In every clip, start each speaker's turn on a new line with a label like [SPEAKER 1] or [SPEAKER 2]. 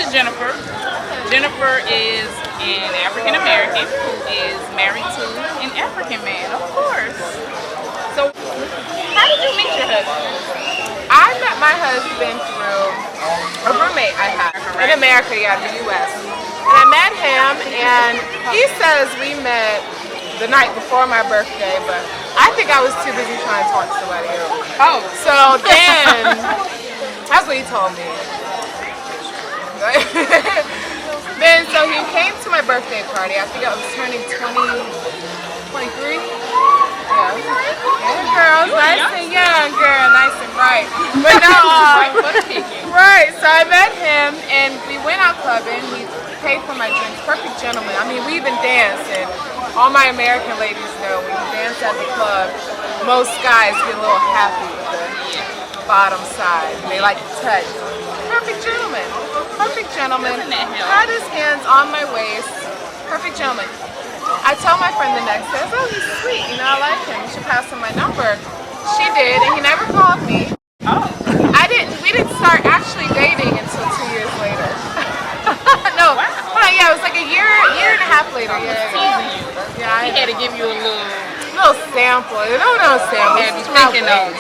[SPEAKER 1] is Jennifer. Jennifer is an African American who is married to an African man, of course. So, how did you meet your husband?
[SPEAKER 2] I met my husband through a roommate I had in America, the U.S. And I met him, and he says we met the night before my birthday, but I think I was too busy trying to talk to somebody else.
[SPEAKER 1] Oh.
[SPEAKER 2] So then, that's what he told me. Then, so he came to my birthday party. I think I was turning 23. Yeah, girl, nice and young, girl, nice and bright. But no, right. So I met him, and we went out clubbing. He paid for my drinks. Perfect gentleman. I mean, we even danced, and all my American ladies know when you dance at the club, most guys get a little happy with the bottom side. They like to touch. Perfect gentleman. Perfect gentleman. Had his hands on my waist. Perfect gentleman. I told my friend the next day, oh, he's sweet, I like him. You should pass him my number. She did, and he never called me.
[SPEAKER 1] Oh.
[SPEAKER 2] We didn't start actually dating until 2 years later. No, wow. Hold on, it was like a year and a half later. Yeah,
[SPEAKER 1] He had to give you a
[SPEAKER 2] little sample. No sample.
[SPEAKER 1] Yeah, be thinking those.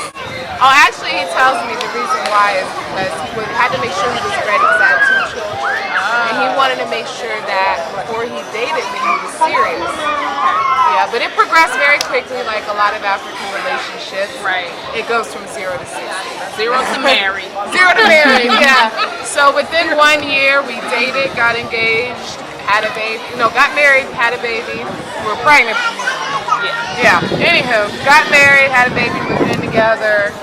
[SPEAKER 2] Oh, actually, he tells me the reason why is because he had to make sure he was ready because I had 2 children. And he wanted to make sure that before he dated me, he was serious. Yeah, but it progressed very quickly, like a lot of African relationships.
[SPEAKER 1] Right.
[SPEAKER 2] It goes from 0 to 60.
[SPEAKER 1] 0 to marry.
[SPEAKER 2] 0 to marry, yeah. So within 1 year, we dated, got engaged, had a baby. Got married, had a baby. We were pregnant. Yeah. Anywho, got married, had a baby, moved in together,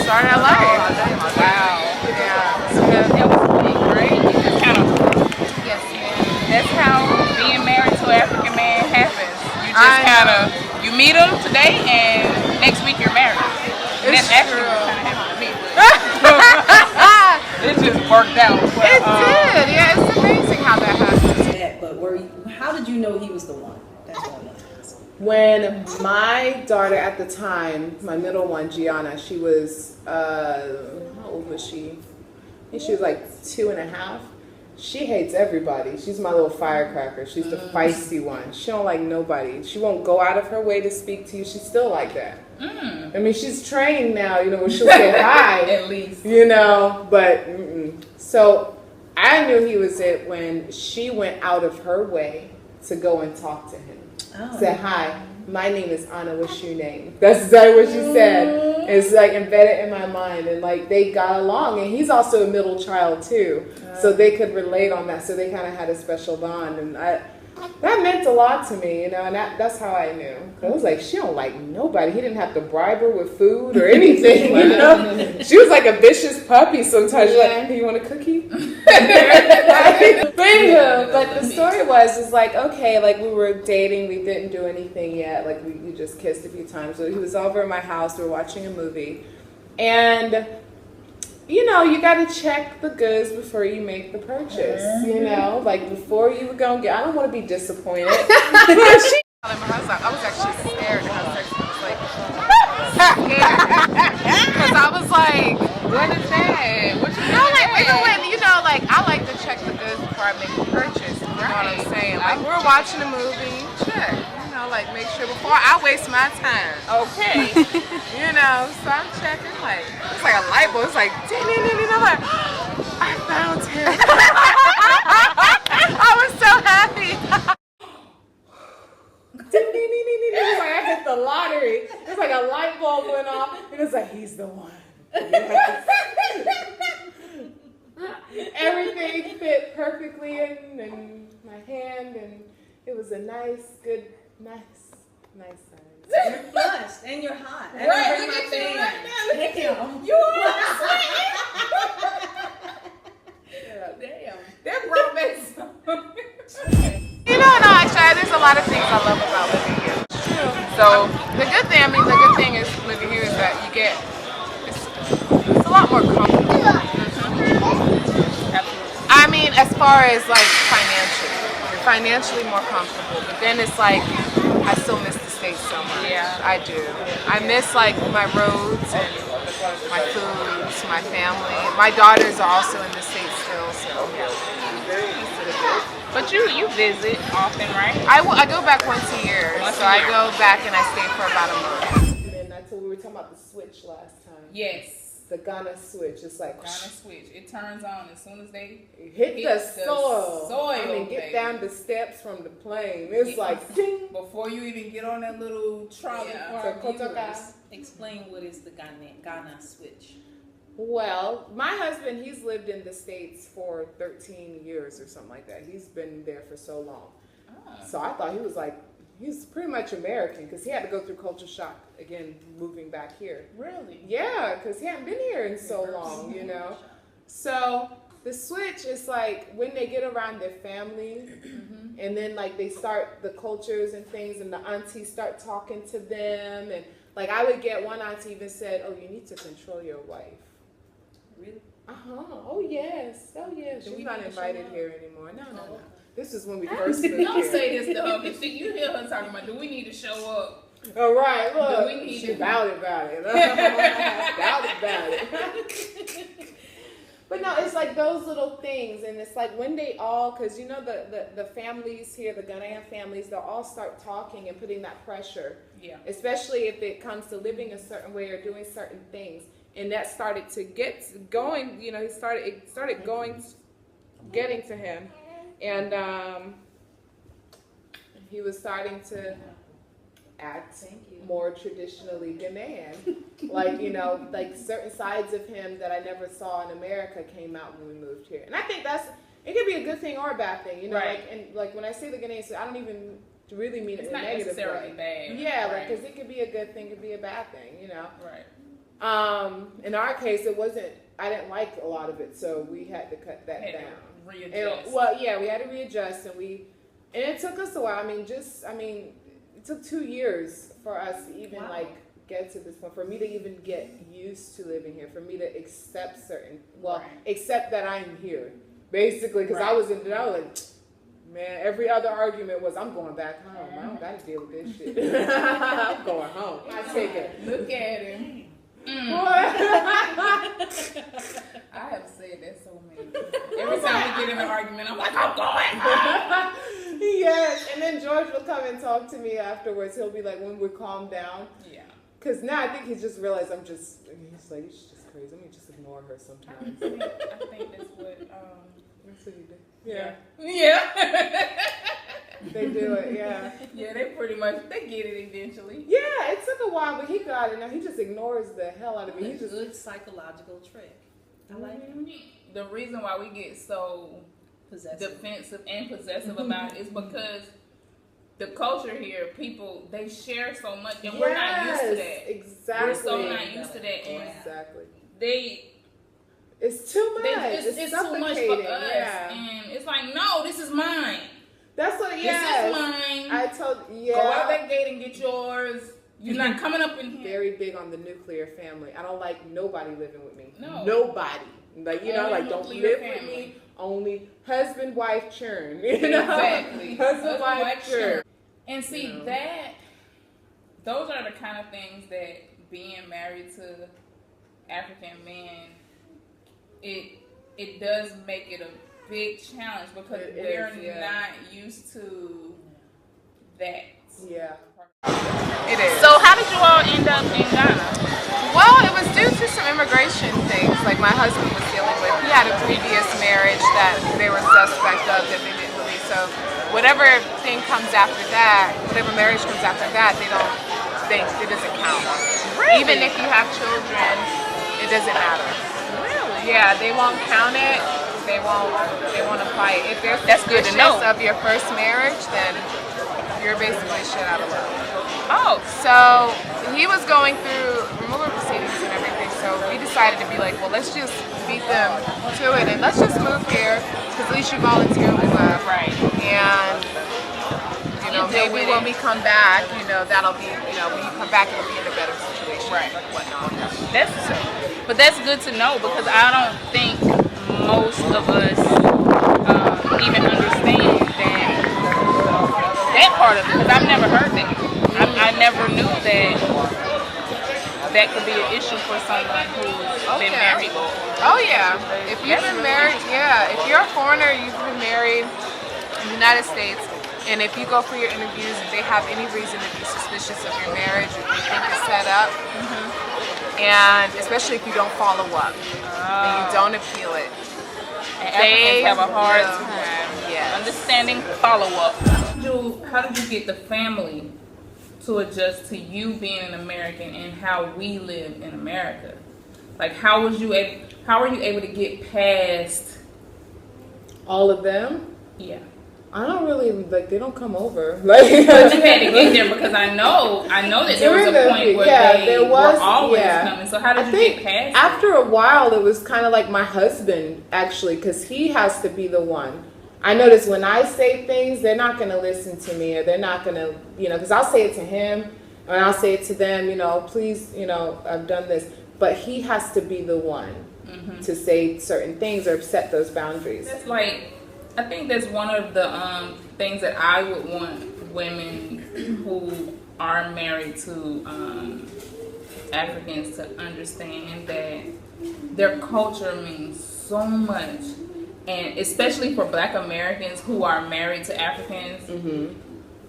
[SPEAKER 2] started our life.
[SPEAKER 1] Wow.
[SPEAKER 2] Yeah. So
[SPEAKER 1] that was big, right? That's kind of.
[SPEAKER 2] Yes, ma'am.
[SPEAKER 1] That's how being married to an African man happens. You just kind of, you meet him today, and next week you're married. And that's actually what kind of happened to me. It just worked out. But,
[SPEAKER 2] it did. Yeah, it's amazing how that happens.
[SPEAKER 3] But how did you know he was the one? That's what I wanted to ask.
[SPEAKER 2] When my daughter at the time, my middle one, Gianna, she was, how old was she? I think she was like 2.5. She hates everybody. She's my little firecracker. She's the feisty one. She don't like nobody. She won't go out of her way to speak to you. She's still like that. I mean, she's trained now, where she'll say hi.
[SPEAKER 1] At least.
[SPEAKER 2] But, so I knew he was it when she went out of her way to go and talk to him. Said, hi, my name is Anna, what's your name? That's exactly what she said. It's like embedded in my mind, and like they got along, and he's also a middle child too, so they could relate on that, so they kind of had a special bond, and that meant a lot to me, and that's how I knew. I was like, she don't like nobody. He didn't have to bribe her with food or anything, She was like a vicious puppy sometimes. She's like, hey, you want a cookie? But the story was like, okay, like we were dating, we didn't do anything yet, like we just kissed a few times. So he was over at my house, we were watching a movie, and you got to check the goods before you make the purchase, like before you go and I don't want to be disappointed. I was actually scared to have sex. I was like, because I was like,
[SPEAKER 1] What is that? What you
[SPEAKER 2] like I like to check the goods before I make a purchase. You know what I'm saying? Like we're watching a movie, check. Like make sure before I waste my time.
[SPEAKER 1] Okay.
[SPEAKER 2] So I'm checking like it's like a light bulb. It's like ding ding ding ding. I'm like, I found him. I was so happy. Ding ding ding ding ding. It was like I hit the lottery. It's like a light bulb went off, and it's like he's the one. Everything fit perfectly in my hand, and it was a nice size.
[SPEAKER 3] You're flushed and you're hot.
[SPEAKER 2] Right, look at you right now.
[SPEAKER 3] Damn.
[SPEAKER 2] You are Damn. That romance. No, actually, there's a lot of things I love about living here. So the good thing is living here is that you get it's a lot more comfortable. I mean, as far as like you're financially more comfortable, but then it's like I still miss the States so much.
[SPEAKER 1] Yeah,
[SPEAKER 2] I do. I miss like my roads and my foods, my family. My daughters are also in the States still, so
[SPEAKER 1] But you visit often, right?
[SPEAKER 2] I go back once a year.
[SPEAKER 1] Once
[SPEAKER 2] So
[SPEAKER 1] a
[SPEAKER 2] I
[SPEAKER 1] year.
[SPEAKER 2] go back and I stay for about a month.
[SPEAKER 4] And then that's what we were talking about, the switch last time.
[SPEAKER 1] Yes.
[SPEAKER 4] The Ghana switch. It's like
[SPEAKER 1] Ghana switch. It turns on as soon as they
[SPEAKER 4] hit the soil. I mean,
[SPEAKER 1] baby.
[SPEAKER 4] get down the steps from the plane. It's like ding.
[SPEAKER 1] Before you even get on that little trolley for our viewers.
[SPEAKER 3] Explain what is the Ghana switch.
[SPEAKER 4] Well, my husband, he's lived in the States for 13 years or something like that. He's been there for so long. So I thought he's pretty much American because he had to go through culture shock again moving back here.
[SPEAKER 1] Really?
[SPEAKER 4] Yeah, because he hadn't been here in so long, you know. So the switch is like when they get around their family and then like they start the cultures and things and the aunties start talking to them and like I would get one auntie even said, "Oh, you need to control your wife."
[SPEAKER 3] Really?
[SPEAKER 4] Oh yes. She's not invited here anymore. No. This is when we
[SPEAKER 1] Don't
[SPEAKER 4] first moved here.
[SPEAKER 1] say this to her. Because you hear her talking about, do we need to show up?
[SPEAKER 4] All right, look.
[SPEAKER 1] We need
[SPEAKER 4] She
[SPEAKER 1] to-
[SPEAKER 4] about it. About it. But no, it's like those little things, and it's like when they all, because you know the families here, the Ghanaian families, they'll all start talking and putting that pressure.
[SPEAKER 1] Yeah.
[SPEAKER 4] Especially if it comes to living a certain way or doing certain things, and that started to get going. You know, it started going, getting to him, and he was starting to act more traditionally Ghanaian. Like, you know, like certain sides of him that I never saw in America came out when we moved here. And I think it could be a good thing or a bad thing, you know,
[SPEAKER 1] Right.
[SPEAKER 4] like when I say the Ghanaian, I don't even really mean it
[SPEAKER 1] It's
[SPEAKER 4] in a
[SPEAKER 1] not
[SPEAKER 4] negative
[SPEAKER 1] necessarily
[SPEAKER 4] way.
[SPEAKER 1] bad.
[SPEAKER 4] Yeah,
[SPEAKER 1] right.
[SPEAKER 4] like, because it could be a good thing, it could be a bad thing, you know.
[SPEAKER 1] Right.
[SPEAKER 4] In our case, I didn't like a lot of it, so we had to cut that
[SPEAKER 1] Had to
[SPEAKER 4] down.
[SPEAKER 1] readjust.
[SPEAKER 4] We had to readjust, and it took us a while. It took 2 years for us to even like get to this point, for me to even get used to living here, for me to accept accept that I'm here, basically, because I was like, man, every other argument was, I'm going back home. I don't got to deal with this shit. I'm going home. I take it.
[SPEAKER 1] Look at him. I have said that so many times. Every time we get in an argument, I'm like, I'm going home.
[SPEAKER 4] Yes, and then George will come and talk to me afterwards. He'll be like, when we're calmed down.
[SPEAKER 1] Yeah.
[SPEAKER 4] Because now I think he's just realized he's like, she's just crazy. Let me just ignore her sometimes.
[SPEAKER 1] I think that's what,
[SPEAKER 4] That's what he did. Yeah.
[SPEAKER 1] Yeah.
[SPEAKER 4] They do it, yeah.
[SPEAKER 1] Yeah, they get it eventually.
[SPEAKER 4] Yeah, it took a while, but he got it. Now he just ignores the hell out of me.
[SPEAKER 3] A
[SPEAKER 4] He just
[SPEAKER 3] good psychological trick. I like it.
[SPEAKER 1] The reason why we get so defensive and possessive about it is because the culture here, people, they share so much, and we're not used to that.
[SPEAKER 4] Exactly.
[SPEAKER 1] We're so not used to that, and
[SPEAKER 4] exactly.
[SPEAKER 1] It's
[SPEAKER 4] too much.
[SPEAKER 1] It's too much for us,
[SPEAKER 4] yeah.
[SPEAKER 1] and it's like, no, this is mine.
[SPEAKER 4] That's what.
[SPEAKER 1] This
[SPEAKER 4] Yes.
[SPEAKER 1] is mine.
[SPEAKER 4] I told. Yeah.
[SPEAKER 1] Go out that gate and get yours. You're not coming up in here.
[SPEAKER 4] Very big on the nuclear family. I don't like nobody living with me.
[SPEAKER 1] No.
[SPEAKER 4] Nobody. Like, you know,
[SPEAKER 1] Only
[SPEAKER 4] like, don't
[SPEAKER 1] nuclear
[SPEAKER 4] live with
[SPEAKER 1] family.
[SPEAKER 4] me. Only husband, wife, churn. You know?
[SPEAKER 1] Exactly.
[SPEAKER 4] Husband, wife, churn.
[SPEAKER 1] And see,
[SPEAKER 4] You know?
[SPEAKER 1] those are the kind of things that being married to African men, it does make it a big challenge because we're not used to that.
[SPEAKER 4] Yeah.
[SPEAKER 2] It is.
[SPEAKER 1] So how did you all end up in Ghana?
[SPEAKER 2] Well, it was due to some immigration things like my husband was dealing with. He had a previous marriage that they were suspect of that they didn't believe. So whatever thing comes after that, whatever marriage comes after that, they don't think it doesn't count.
[SPEAKER 1] Really?
[SPEAKER 2] Even if you have children, it doesn't matter.
[SPEAKER 1] Really?
[SPEAKER 2] Yeah, they won't count it. They won't apply it. If they're
[SPEAKER 1] That's good to know.
[SPEAKER 2] suspicious of your first marriage, then you're basically shit out of luck.
[SPEAKER 1] Oh,
[SPEAKER 2] So he was going through removal proceedings and everything, so we decided to be like, well, let's just beat them to it and let's just move here because at least you voluntarily left.
[SPEAKER 1] right.
[SPEAKER 2] And, you know,
[SPEAKER 1] deal
[SPEAKER 2] maybe
[SPEAKER 1] with
[SPEAKER 2] when
[SPEAKER 1] it.
[SPEAKER 2] we come back, you know, that'll be, you know, when you come back, it'll be in a better situation.
[SPEAKER 1] Right.
[SPEAKER 2] Whatnot.
[SPEAKER 1] But that's good to know because I don't think most of us even understand that part of it because I've never heard that. I never knew that could be an issue for someone who's been married before.
[SPEAKER 2] Oh yeah. If you've been married, yeah. If you're a foreigner, you've been married, in the United States, and if you go for your interviews, if they have any reason to be suspicious of your marriage or they think it's set up, and especially if you don't follow up and you don't appeal it,
[SPEAKER 1] And Africans have a hard
[SPEAKER 2] will-
[SPEAKER 1] time understanding follow-up. How did you get the family to adjust to you being an American and how we live in America? Like, how were you able to get past?
[SPEAKER 4] All of them.
[SPEAKER 1] Yeah.
[SPEAKER 4] I don't really like. They don't come over. Like,
[SPEAKER 1] But you had to get there because I know that there was a point where they were always coming. So how did you get past
[SPEAKER 4] after a while, it was kind of like my husband, actually, because he has to be the one. I notice when I say things, they're not going to listen to me, or they're not going to, because I'll say it to him, and I'll say it to them, please, I've done this. But he has to be the one to say certain things or set those boundaries.
[SPEAKER 1] That's like, I think that's one of the things that I would want women who are married to Africans to understand, that their culture means so much. And especially for Black Americans who are married to Africans,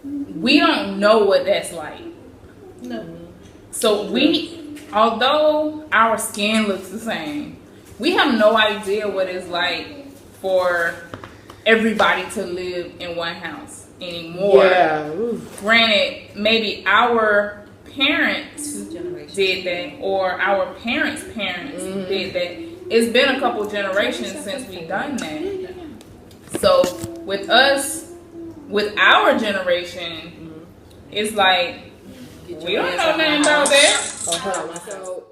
[SPEAKER 1] we don't know what that's like.
[SPEAKER 3] No.
[SPEAKER 1] So although our skin looks the same, we have no idea what it's like for everybody to live in one house anymore.
[SPEAKER 4] Yeah. Oof.
[SPEAKER 1] Granted, maybe our parents did that, or our parents' parents did that. It's been a couple generations since we've done that. So with us, with our generation, it's like we don't know nothing about that.
[SPEAKER 4] So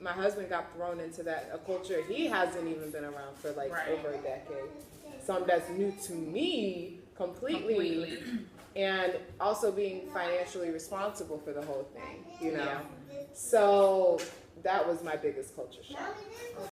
[SPEAKER 4] my husband got thrown into a culture he hasn't even been around for over a decade. Something that's new to me completely. And also being financially responsible for the whole thing, So that was my biggest culture shock.